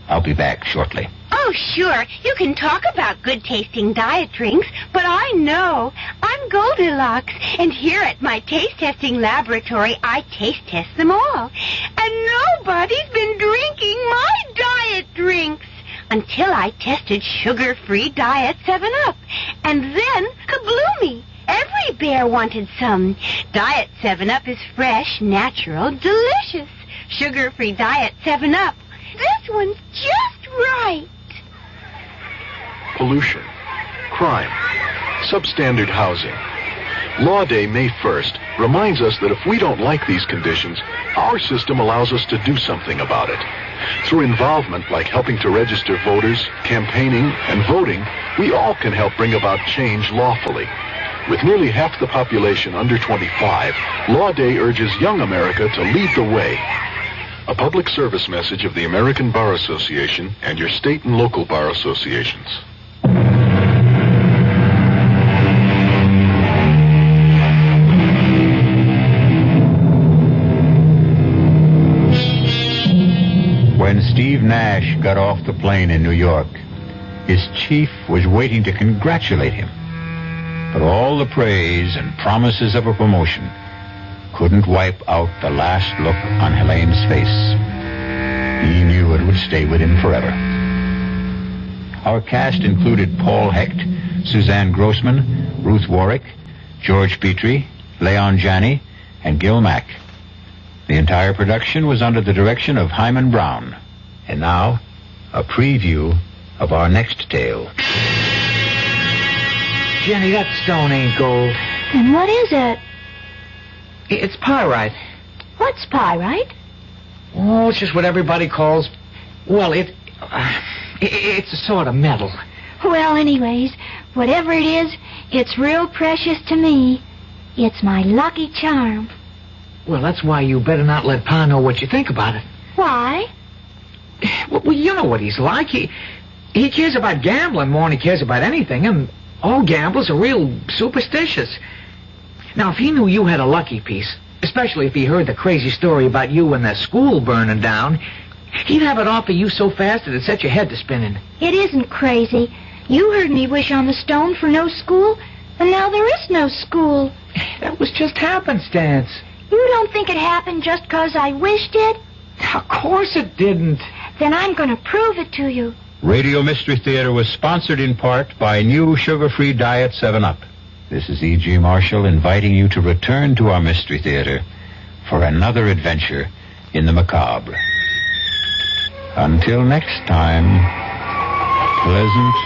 I'll be back shortly. Oh, sure. You can talk about good-tasting diet drinks, but I know. I'm Goldilocks, and here at my taste-testing laboratory, I taste-test them all. And nobody's been drinking my diet drinks until I tested sugar-free Diet 7-Up. And then, kabloomy! Every bear wanted some. Diet 7-Up is fresh, natural, delicious. Sugar-free Diet 7-Up. This one's just right. Pollution, crime, substandard housing. Law Day, May 1st, reminds us that if we don't like these conditions, our system allows us to do something about it. Through involvement like helping to register voters, campaigning, and voting, we all can help bring about change lawfully. With nearly half the population under 25, Law Day urges young America to lead the way. A public service message of the American Bar Association and your state and local bar associations. When Steve Nash got off the plane in New York, his chief was waiting to congratulate him. But all the praise and promises of a promotion couldn't wipe out the last look on Helene's face. He knew it would stay with him forever. Our cast included Paul Hecht, Suzanne Grossman, Ruth Warrick, George Petrie, Leon Janney, and Gil Mack. The entire production was under the direction of Himan Brown. And now, a preview of our next tale. Jenny, that stone ain't gold. And what is it? It's pyrite. What's pyrite? Oh, it's just what everybody calls... Well, it's a sort of metal. Well, anyways, whatever it is, it's real precious to me. It's my lucky charm. Well, that's why you better not let Pa know what you think about it. Why? Well, you know what he's like. He cares about gambling more than he cares about anything, and all gamblers are real superstitious. Now, if he knew you had a lucky piece, especially if he heard the crazy story about you and the school burning down, he'd have it offer you so fast it'd set your head to spinning. It isn't crazy. You heard me wish on the stone for no school, and now there is no school. That was just happenstance. You don't think it happened just 'cause I wished it? Of course it didn't. Then I'm going to prove it to you. Radio Mystery Theater was sponsored in part by new sugar-free Diet 7-Up. This is E.G. Marshall inviting you to return to our Mystery Theater for another adventure in the macabre. Until next time, pleasant